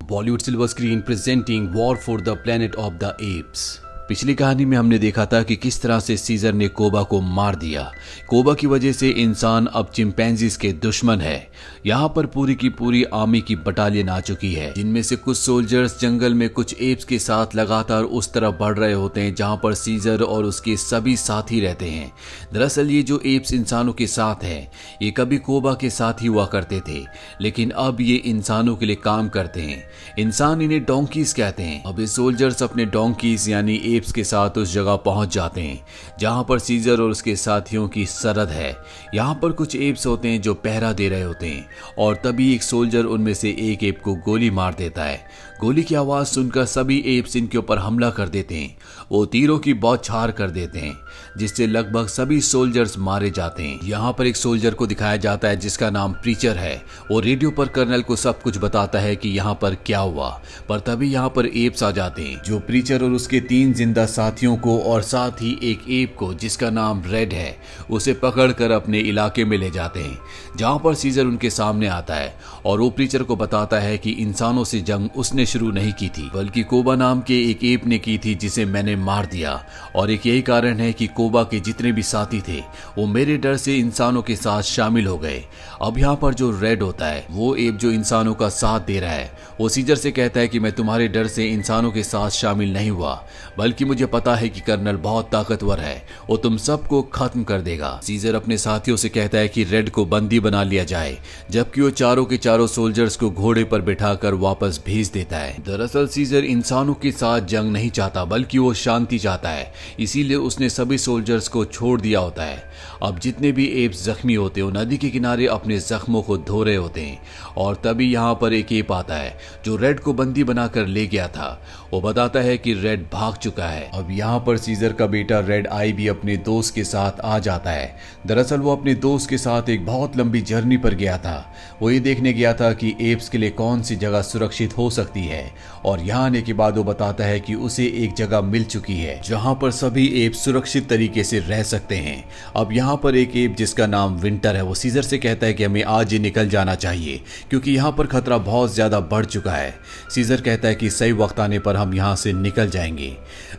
Bollywood silver screen presenting war for the planet of the apps. पिछली कहानी में हमने देखा था कि किस तरह से सीजर ने कोबा को मार दिया। कोबा की वजह से इंसान अब चिंपैंजीज के दुश्मन है। यहाँ पर पूरी की पूरी आर्मी की बटालियन आ चुकी है, जिनमें से कुछ सोल्जर्स जंगल में कुछ एप्स के साथ लगातार उस तरफ बढ़ रहे होते हैं जहाँ पर सीजर और उसके सभी साथी रहते हैं। दरअसल ये जो एप्स इंसानों के साथ है, ये कभी कोबा के साथ ही हुआ करते थे, लेकिन अब ये इंसानों के लिए काम करते हैं। इंसान इन्हें डोंकीज कहते हैं। अब ये सोल्जर्स अपने डोंकीज यानी एप्स के साथ उस जगह पहुंच जाते हैं जहां पर सीजर और उसके साथियों की सरहद है। यहां पर कुछ एप्स होते हैं जो पहरा दे रहे होते हैं और तभी एक सोल्जर उनमें से एक एप को गोली मार देता है। गोली की आवाज सुनकर सभी एप्स इनके ऊपर हमला कर देते हैं। वो तीरों की बौछार कर देते हैं, जिससे लगभग सभी सोल्जर्स मारे जाते हैं। यहाँ पर एक सोल्जर को दिखाया जाता है जिसका नाम प्रीचर है। वो रेडियो पर कर्नल को सब कुछ बताता है कि यहाँ पर क्या हुआ, पर तभी यहाँ पर एप्स आ जाते हैं जो प्रीचर और उसके 3 जिंदा साथियों को और साथ ही एक एप को जिसका नाम रेड है उसे पकड़कर अपने इलाके में ले जाते हैं, जहाँ पर सीजर उनके सामने आता है और वो प्रीचर को बताता है कि इंसानों से जंग उसने शुरू नहीं की थी, बल्कि कोबा नाम के एक एप ने की थी जिसे मैंने मार दिया। और एक यही कारण है कि कोबा के जितने भी साथी थे वो मेरे डर से इंसानों के साथ शामिल हो गए। अब यहाँ पर जो रेड होता है, वो एप जो इंसानों का साथ दे रहा है, वो सीजर से कहता है कि मैं तुम्हारे डर से इंसानों के साथ शामिल नहीं हुआ, बल्कि मुझे पता है कि कर्नल बहुत ताकतवर है, वो तुम सबको खत्म कर देगा। सीजर अपने साथियों से कहता है कि रेड को बंदी बना लिया जाए, जबकि वो चारों के चारों सोल्जर्स को घोड़े पर बिठाकर वापस भेज देता है। दरअसल सीजर इंसानों के साथ जंग नहीं चाहता, बल्कि वो शांति चाहता है, इसीलिए उसने सभी सोल्जर्स को छोड़ दिया होता है। अब जितने भी एप्स जख्मी होते हैं नदी के किनारे अपने जख्मों को धो रहे होते हैं और तभी यहाँ पर एक एप आता है जो रेड को बंदी बनाकर ले गया था। वो बताता है कि रेड भाग चुका है। अब यहाँ पर सीजर का बेटा रेड आई भी अपने दोस्त के साथ आ जाता है। दरअसल वो अपने दोस्त के साथ एक बहुत लंबी जर्नी पर गया था। वो ये देखने गया था कि एप्स के लिए कौन सी जगह सुरक्षित हो सकती है, और यहाँ आने के बाद वो बताता है कि उसे एक जगह मिल चुकी है जहाँ पर सभी एप्स सुरक्षित तरीके से रह सकते हैं। अब यहाँ पर एक एप जिसका नाम विंटर है, वो सीजर से कहता है कि हमें आज ही निकल जाना चाहिए क्योंकि यहाँ पर खतरा बहुत ज्यादा बढ़ चुका है। सीजर कहता है कि सही वक्त आने पर हम यहाँ से निकल जाएंगे।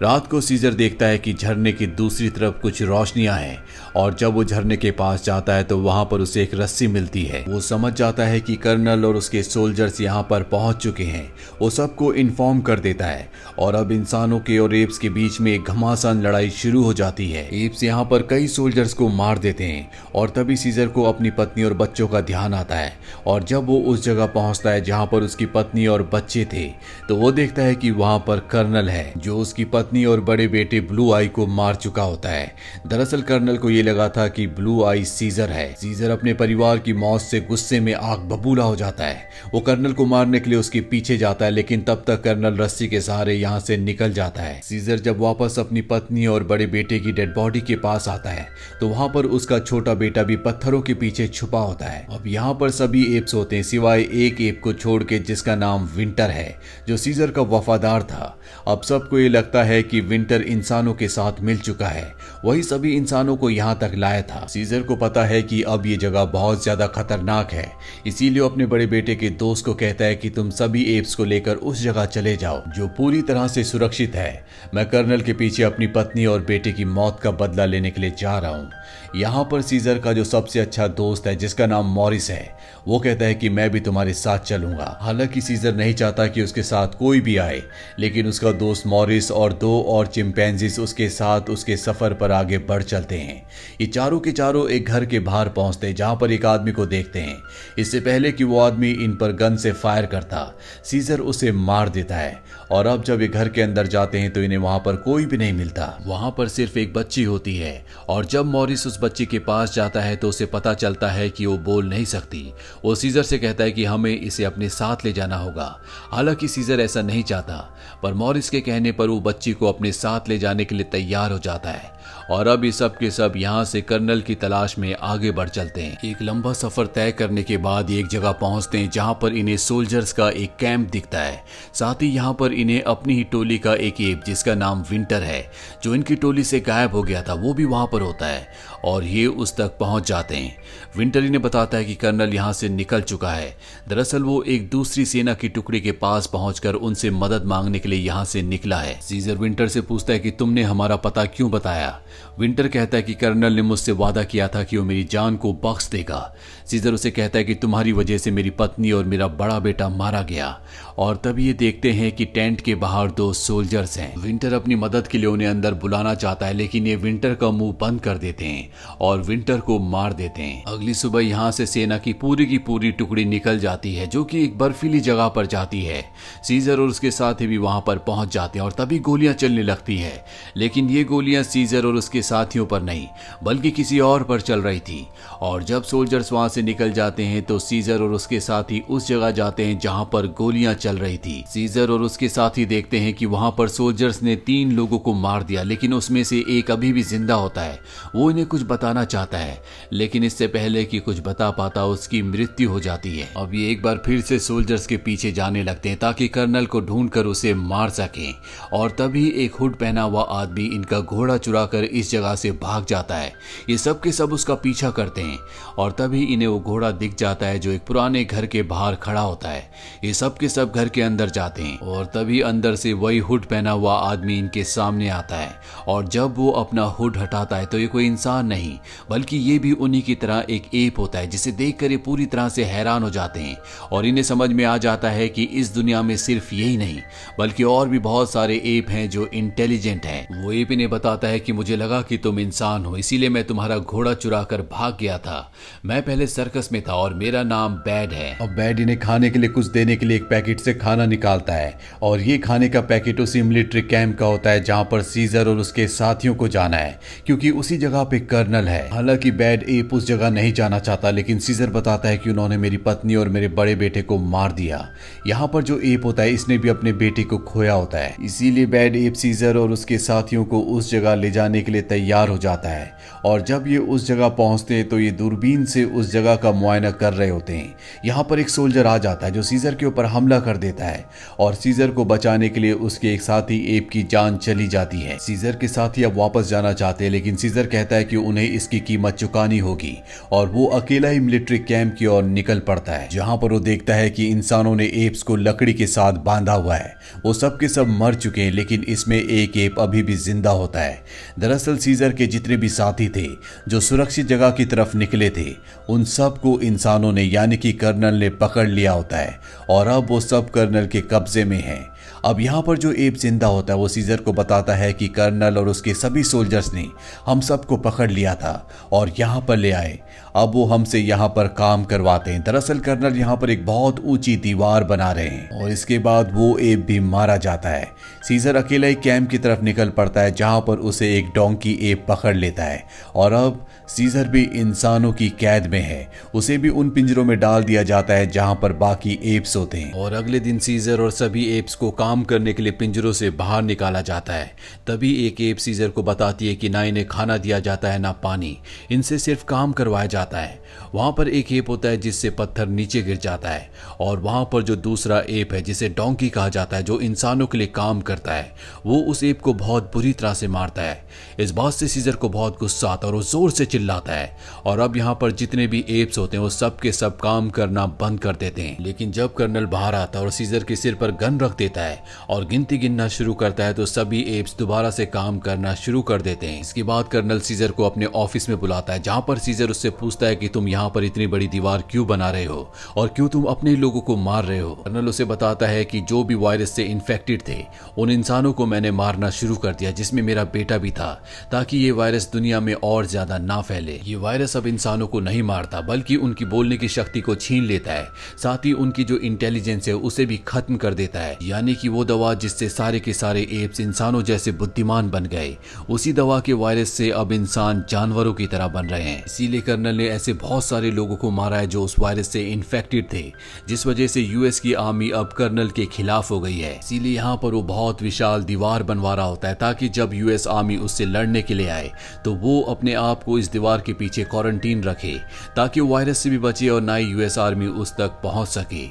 रात को सीजर देखता है कि झरने की दूसरी तरफ कुछ रोशनियां हैं और जब वो झरने के पास जाता है तो वहां पर उसे एक रस्सी मिलती है। वो समझ जाता है कि कर्नल और उसके सोल्जर्स यहाँ पर पहुंच चुके हैं। वो सबको इन्फॉर्म कर देता है और अब इंसानों के और एप्स के बीच में एक घमासान लड़ाई शुरू हो जाती है। एप्स यहाँ पर कई सोल्जर्स को मार देते हैं और तभी सीजर को अपनी पत्नी और बच्चों का ध्यान आता है और जब वो उस जगह पहुंचता है जहाँ पर उसकी पत्नी और बच्चे थे तो वो देखता है कि वहां पर कर्नल है जो उसकी पत्नी और बड़े बेटे ब्लू आई को मार चुका होता है। दरअसल कर्नल को ये लगा था कि ब्लू आई सीजर है। सीजर अपने परिवार की मौत से गुस्से में आग बबूला हो जाता है। वो कर्नल को मारने के लिए उसके पीछे जाता है, लेकिन तब तक कर्नल रस्सी के सहारे यहाँ से निकल जाता है। सीजर जब वापस अपनी पत्नी और बड़े बेटे की डेड बॉडी के पास आता है तो वहां पर उसका छोटा बेटा भी पत्थरों के पीछे छुपा होता है। अब यहाँ पर सभी एप्स होते हैं सिवाय एक एप को छोड़ के जिसका नाम विंटर है, जो सीजर का वफादार था। अब सबको ये लगता है कि विंटर इंसानों के साथ मिल चुका है, वही सभी इंसानों को यहाँ तक लाया था। सीजर को पता है कि अब ये जगह बहुत ज्यादा खतरनाक है, इसीलिए अपने बड़े बेटे के दोस्त को कहता है कि तुम सभी एप्स को लेकर उस जगह चले जाओ जो पूरी तरह से सुरक्षित है। मैं कर्नल के पीछे अपनी पत्नी और बेटे की मौत का बदला लेने के लिए जा रहा हूँ। यहाँ पर सीजर का जो सबसे अच्छा दोस्त है जिसका नाम मॉरिस है, वो कहता है कि मैं भी तुम्हारे साथ चलूंगा। हालांकि सीजर नहीं चाहता कि उसके साथ कोई भी आए, लेकिन उसका दोस्त मॉरिस और 2 और चिंपैंजीज उसके साथ उसके सफर पर आगे बढ़ चलते हैं। ये चारों के चारों एक घर के बाहर पहुंचते हैं जहां पर एक आदमी को देखते हैं। इससे पहले कि वो आदमी इन पर गन से फायर करता, सीजर उसे मार देता है। और अब जब ये घर के अंदर जाते हैं तो इन्हें वहां पर कोई भी नहीं मिलता। वहां पर सिर्फ एक बच्ची होती है और जब मॉरिस उस बच्ची के पास जाता है तो उसे पता चलता है कि वो बोल नहीं सकती। वो सीजर से कहता है कि हमें इसे अपने साथ ले जाना होगा। हालांकि सीजर ऐसा नहीं चाहता, पर मॉरिस के कहने पर वो बच्ची को अपने साथ ले जाने के लिए तैयार हो जाता है। और अब ये सब के सब यहाँ से कर्नल की तलाश में आगे बढ़ चलते हैं। एक लंबा सफर तय करने के बाद एक जगह पहुंचते हैं जहाँ पर इन्हें सोल्जर्स का एक कैंप दिखता है। साथ ही यहाँ पर इन्हें अपनी ही टोली का एक एप जिसका नाम विंटर है, जो इनकी टोली से गायब हो गया था, वो भी वहां पर होता है और ये उस तक पहुंच जाते हैं। विंटर इन्हें बताता है कि कर्नल यहाँ से निकल चुका है। दरअसल वो एक दूसरी सेना की टुकड़ी के पास पहुंचकर उनसे मदद मांगने के लिए यहाँ से निकला है। सीजर विंटर से पूछता है कि तुमने हमारा पता क्यों बताया। विंटर कहता है कि कर्नल ने मुझसे वादा किया था कि वो मेरी जान को बख्श देगा। सीजर उसे कहता है कि तुम्हारी वजह से मेरी पत्नी और मेरा बड़ा बेटा मारा गया। और तभी ये देखते हैं कि टेंट के बाहर 2 सोल्जर्स हैं। विंटर अपनी मदद के लिए उन्हें अंदर बुलाना चाहता है, लेकिन ये विंटर का मुंह बंद कर देते हैं और विंटर को मार देते हैं। अगली सुबह यहाँ से सेना की पूरी टुकड़ी निकल जाती है, जो कि एक बर्फीली जगह पर जाती है। सीजर और उसके साथी भी वहां पर पहुंच जाते हैं और तभी गोलियां चलने लगती है, लेकिन ये गोलियां सीजर और उसके साथियों पर नहीं बल्कि किसी और पर चल रही थी। और जब सोल्जर्स वहां से निकल जाते हैं तो सीजर और उसके साथी उस जगह जाते हैं जहां पर गोलियां चल रही थी। सीजर और उसके साथी देखते हैं कि वहां पर सोल्जर्स ने 3 लोगों को मार दिया, लेकिन उसमें से एक अभी भी जिंदा होता है। वो इन्हें कुछ बताना चाहता है, लेकिन इससे पहले कि कुछ बता पाता उसकी मृत्यु हो जाती है। अब ये एक बार फिर से सोल्जर्स के पीछे जाने लगते हैं ताकि कर्नल को ढूंढकर उसे मार सकें। और तभी एक हुड पहना हुआ आदमी इनका घोड़ा चुराकर इस जगह से भाग जाता है। ये सब के सब उसका पीछा करते हैं और तभी इन्हें वो घोड़ा दिख जाता है जो एक पुराने घर के बाहर खड़ा होता है। ये सब के सब घर के अंदर जाते हैं और तभी अंदर से वही हुड पहना हुआ आदमी इनके सामने आता है। और जब वो अपना हुड हटाता है तो ये कोई इंसान नहीं बल्कि ये भी उन्हीं की तरह एक एप होता है, जिसे देखकर ये पूरी तरह से हैरान हो जाते हैं। और इन्हें समझ में आ जाता है कि इस दुनिया में सिर्फ यही नहीं बल्कि और भी बहुत सारे एप हैं जो इंटेलिजेंट हैं। वो एप इन्हें बताता है कि मुझे लगा कि तुम इंसान हो, इसीलिए मैं तुम्हारा घोड़ा चुरा कर भाग गया था। मैं पहले सर्कस में था और मेरा नाम बैड है। अब बैड इन्हें खाने के लिए कुछ देने के लिए एक पैकेट से खाना निकालता है और ये खाने का पैकेट उसी मिलिट्री कैंप का होता है जहां पर सीजर और उसके साथियों को जाना है, क्योंकि उसी जगह पे कर्नल है। हालांकि बैड एप उस जगह नहीं जाना चाहता, लेकिन सीजर बताता है कि उन्होंने मेरी पत्नी और मेरे बड़े बेटे को मार दिया। यहाँ पर जो एप होता है इसने भी अपने बेटे को खोया होता है, इसीलिए बैड एप सीजर और उसके साथियों को उस जगह ले जाने के लिए तैयार हो जाता है। और जब ये उस जगह पहुंचते हैं तो ये दूरबीन से उस जगह का मुआयना कर रहे होते हैं। यहाँ पर एक सोल्जर आ जाता है जो सीजर के ऊपर हमला कर देता है और सीजर को बचाने के लिए उसके एक साथी एप की जान चली जाती है। सीजर के साथी अब वापस जाना चाहते हैं, लेकिन सीजर कहता है कि उन्हें इसकी कीमत चुकानी होगी और वो अकेला ही मिलिट्री कैंप की ओर निकल पड़ता है, जहां पर वो देखता है कि इंसानों ने एप्स को लकड़ी के साथ बांधा हुआ है। वो सब के सब मर चुके हैं, लेकिन इसमें एक एप अभी भी जिंदा होता है। दरअसल सीजर के जितने भी साथी थे जो सुरक्षित जगह की तरफ निकले थे, उन सब को इंसानों ने यानी कि कर्नल ने पकड़ लिया होता है और अब वो सब कर्नल के कब्जे में है। अब यहाँ पर जो एप जिंदा होता है वो सीजर को बताता है कि कर्नल और उसके सभी सोल्जर्स ने हम सबको पकड़ लिया था और यहाँ पर ले आए। अब वो हमसे यहाँ पर काम करवाते हैं। दरअसल कर्नल यहाँ पर एक बहुत ऊंची दीवार बना रहे हैं और इसके बाद वो एप भी मारा जाता है। सीजर अकेला ही कैंप की तरफ निकल पड़ता है, जहाँ पर उसे एक डोंकी एप पकड़ लेता है और अब सीजर भी इंसानों की कैद में है। उसे भी उन पिंजरों में डाल दिया जाता है जहाँ पर बाकी एप्स होते हैं। और अगले दिन सीजर और सभी एप्स को काम करने के लिए पिंजरों से बाहर निकाला जाता है। तभी एक एप सीजर को बताती है कि ना इन्हें खाना दिया जाता है ना पानी, इनसे सिर्फ काम करवाया जाता है। वहां पर एक एप होता है जिससे पत्थर नीचे गिर जाता है और वहां पर जो दूसरा एप है जिसे डोंकी कहा जाता है, जो इंसानों के लिए काम करता है, वो उस एप को बहुत बुरी तरह से मारता है। इस बात से सीजर को बहुत गुस्सा आता है और वो जोर से चिल्लाता है। और अब यहाँ पर जितने भी एप्स होते हैं वो सब के सब काम करना बंद कर देते हैं। लेकिन जब कर्नल बाहर आता है और सीजर के सिर पर गन रख देता है और गिनती गिनना शुरू करता है तो सभी एप्स दोबारा से काम करना शुरू कर देते हैं। इसके बाद कर्नल सीजर को अपने ऑफिस में बुलाता है, जहाँ पर सीजर उससे पूछता है कि तुम यहाँ पर इतनी बड़ी दीवार क्यों बना रहे हो और क्यों तुम अपने लोगों को मार रहे हो। कर्नल उसे बताता है कि जो भी वायरस से इन्फेक्टेड थे उन इंसानों को मैंने मारना शुरू कर दिया, जिसमें मेरा बेटा भी था, ताकि ये वायरस दुनिया में और ज्यादा ना फैले। ये वायरस अब इंसानों को नहीं मारता बल्कि उनकी बोलने की शक्ति को छीन लेता है, साथ ही उनकी जो इंटेलिजेंस है उसे भी खत्म कर देता है। यानी यानी कि वो दवा जिससे सारे के सारे एप्स इंसानों जैसे बुद्धिमान बन गए, उसी दवा के वायरस से अब इंसान जानवरों की तरह बन रहे हैं। इसीलिए कर्नल ने ऐसे बहुत सारे लोगों को मारा है जो उस वायरस से इन्फेक्टेड थे, जिस वजह से यूएस की आर्मी अब कर्नल के खिलाफ हो गई है। इसीलिए यहाँ पर वो बहुत विशाल दीवार बनवा रहा होता है ताकि जब यूएस आर्मी उससे लड़ने के लिए आए तो वो अपने आप को इस दीवार के पीछे क्वारंटीन रखे, ताकि वो वायरस से भी बचे और ना ही यूएस आर्मी उस तक पहुंच सके।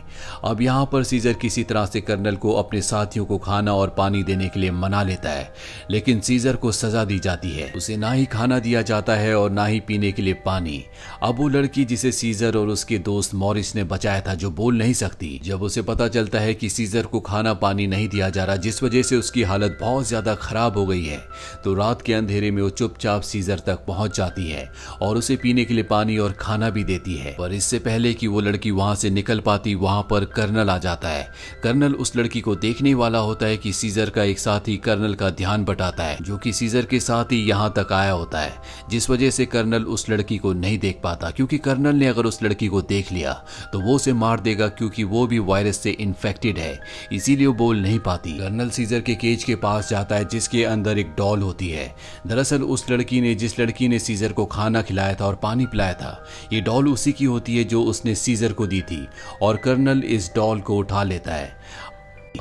अब यहाँ पर सीजर किसी तरह से कर्नल को अपने साथियों को खाना और पानी देने के लिए मना लेता है, लेकिन सीजर को सजा दी जाती है। उसे ना ही खाना दिया जाता है और ना ही पीने के लिए पानी। अब वो लड़की जिसे सीजर और उसके दोस्त मॉरिस ने बचाया था, जो बोल नहीं सकती, जब उसे पता चलता है कि सीजर को खाना पानी नहीं दिया जा रहा, जिस वजह से उसकी हालत बहुत ज्यादा खराब हो गई है, तो रात के अंधेरे में वो चुपचाप सीजर तक पहुंच जाती है और उसे पीने के लिए पानी और खाना भी देती है। पर इससे पहले कि वो लड़की वहां से निकल पाती, वहां पर कर्नल आ जाता है। कर्नल उस लड़की को देखने वाला होता है कि सीजर का एक साथी कर्नल का ध्यान बटाता है, जो कि सीजर के साथ ही यहाँ तक आया होता है, जिस वजह से कर्नल उस लड़की को नहीं देख पाता, क्योंकि कर्नल ने अगर उस लड़की को देख लिया तो वो उसे मार देगा, क्योंकि वो भी वायरस से इन्फेक्टेड है, इसीलिए वो बोल नहीं पाती। कर्नल सीजर के केज के पास जाता है जिसके अंदर एक डॉल होती है। दरअसल उस लड़की ने, जिस लड़की ने सीजर को खाना खिलाया था और पानी पिलाया था, ये डॉल उसी की होती है जो उसने सीजर को दी थी, और कर्नल इस डॉल को उठा लेता है।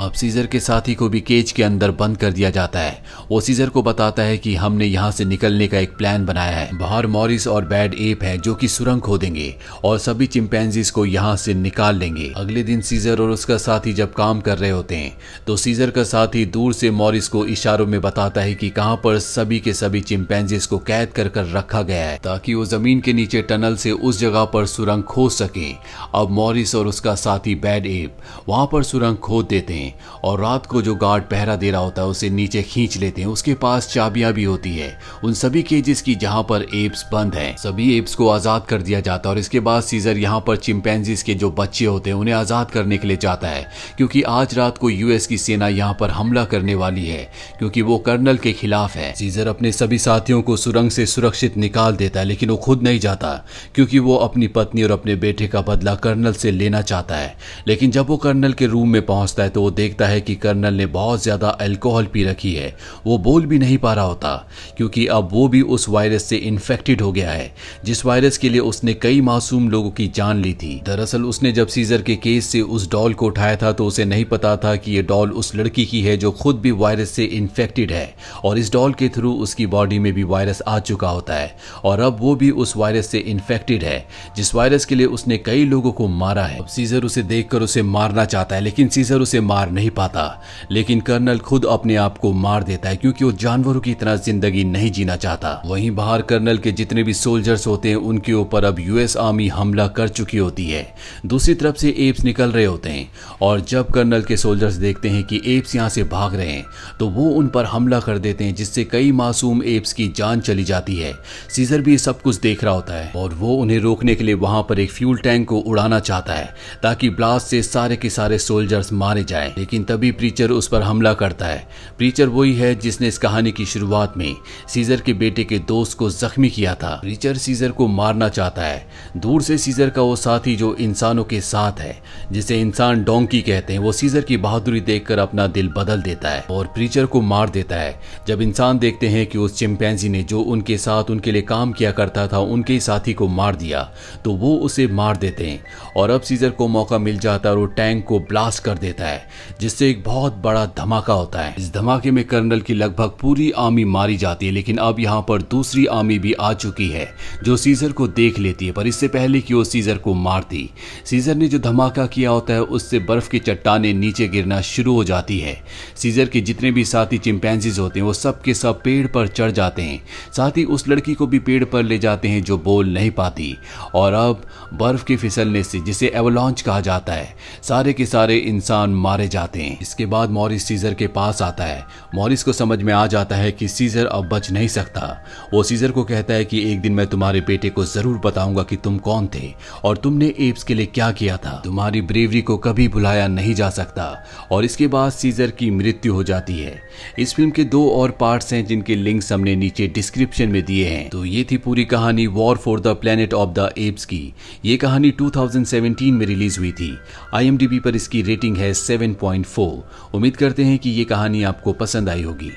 अब सीजर के साथी को भी केज के अंदर बंद कर दिया जाता है। वो सीजर को बताता है कि हमने यहाँ से निकलने का एक प्लान बनाया है। बाहर मॉरिस और बैड एप है जो कि सुरंग खोदेंगे और सभी चिंपैंजीज को यहाँ से निकाल लेंगे। अगले दिन सीजर और उसका साथी जब काम कर रहे होते हैं तो सीजर का साथी दूर से मॉरिस को इशारों में बताता है कि कहाँ पर सभी के सभी चिंपैंजीज को कैद कर कर रखा गया है, ताकि वो जमीन के नीचे टनल से उस जगह पर सुरंग खोद सके। अब मॉरिस और उसका साथी बैड एप वहां पर सुरंग खोद देते हैं और रात को जो गार्ड पहरा दे रहा होता है उसे नीचे खींच लेते हैं। उसके पास चाबियां भी होती है उन सभी केजेस की जहां पर एप्स बंद हैं। सभी एप्स को आजाद कर दिया जाता है और इसके बाद सीजर यहां पर चिंपैंजीज के जो बच्चे होते हैं उन्हें आजाद करने के लिए जाता है, क्योंकि आज रात को यूएस की सेना यहां पर हमला करने वाली है, क्योंकि वो कर्नल के खिलाफ है। सीजर अपने सभी साथियों को सुरंग से सुरक्षित निकाल देता है, लेकिन वो खुद नहीं जाता, क्योंकि वो अपनी पत्नी और अपने बेटे का बदला कर्नल से लेना चाहता है। लेकिन जब वो कर्नल के रूम में पहुंचता है तो वो देखता है कि कर्नल ने बहुत ज्यादा अल्कोहल पी रखी है। वो बोल भी नहीं पा रहा होता, क्योंकि अब वो भी उस वायरस से इन्फेक्टेड हो गया है, जिस वायरस के लिए उसने कई मासूम लोगों की जान ली थी। दरअसल उसने जब सीजर के केस से उस डॉल को उठाया था तो उसे नहीं पता था कि ये डॉल उस लड़की की है जो खुद भी वायरस से इन्फेक्टेड है, और इस डॉल के थ्रू उसकी बॉडी में भी वायरस आ चुका होता है, और अब वो भी उस वायरस से इन्फेक्टेड है, जिस वायरस के लिए उसने कई लोगों को मारा है। अब सीजर उसे देखकर उसे मारना चाहता है, लेकिन सीजर उसे मार नहीं पाता। लेकिन कर्नल खुद अपने आप को मार देता है, क्योंकि वो जानवरों की तरह जिंदगी नहीं जीना चाहता। वहीं बाहर कर्नल के जितने भी सोल्जर्स होते हैं उनके ऊपर अब यूएस आर्मी हमला कर चुकी होती है। दूसरी तरफ से एप्स निकल रहे होते हैं, और जब कर्नल के सोल्जर्स देखते हैं कि एप्स यहाँ से भाग रहे हैं तो वो उन पर हमला कर देते हैं, जिससे कई मासूम एप्स की जान चली जाती है। सीजर भी सब कुछ देख रहा होता है और वो उन्हें रोकने के लिए वहां पर एक फ्यूल टैंक को उड़ाना चाहता है, ताकि ब्लास्ट से सारे के सारे सोल्जर्स मारे जाएं। लेकिन तभी प्रीचर उस पर हमला करता है। प्रीचर वही है जिसने इस कहानी की शुरुआत में सीजर के बेटे के दोस्त को जख्मी किया था। प्रीचर सीजर को मारना चाहता है। दूर से सीजर का वो साथी जो इंसानों के साथ है, जिसे इंसान डोंकी कहते हैं, वो सीजर की बहादुरी देखकर अपना दिल बदल देता है और प्रीचर को मार देता है। जब इंसान देखते हैं कि उस चिंपैंजी ने जो उनके साथ उनके लिए काम किया करता था उनके साथी को मार दिया, तो वो उसे मार देते हैं। और अब सीजर को मौका मिल जाता है और वो टैंक को ब्लास्ट कर देता है, जिससे एक बहुत बड़ा धमाका होता है। इस धमाके में कर्नल की लगभग पूरी आर्मी मारी जाती है, लेकिन अब यहाँ पर दूसरी आर्मी भी आ चुकी है जो सीजर को देख लेती है। पर इससे पहले कि वो सीजर को मारती, सीजर ने जो धमाका किया होता है उससे बर्फ की चट्टानें नीचे गिरना शुरू हो जाती है। सीजर के जितने भी साथी चिंपैंजीज होते हैं वो सब के सब पेड़ पर चढ़ जाते हैं, साथ ही उस लड़की को भी पेड़ पर ले जाते हैं जो बोल नहीं पाती। और अब बर्फ के फिसलने से, जिसे एवलांच कहा जाता है, सारे के सारे इंसान मारे जाते हैं। इसके बाद मॉरिस सीजर के पास आता है। मॉरिस को समझ में आ जाता है कि सीजर अब बच नहीं सकता। वो सीजर को कहता है कि एक दिन मैं तुम्हारे बेटे को जरूर बताऊंगा कि तुम कौन थे और तुमने एप्स के लिए क्या किया था। तुम्हारी ब्रेवरी को कभी भुलाया नहीं जा सकता। और इसके बाद सीजर की मृत्यु हो जाती है। इस फिल्म के 2 और पार्ट्स हैं जिनके लिंक्स हमने नीचे डिस्क्रिप्शन में दिए हैं। तो ये थी पूरी कहानी war for the planet of the apps की। ये कहानी 2017 में रिलीज हुई थी। IMDb पर इसकी रेटिंग है 7. 2.4। उम्मीद करते हैं कि ये कहानी आपको पसंद आई होगी।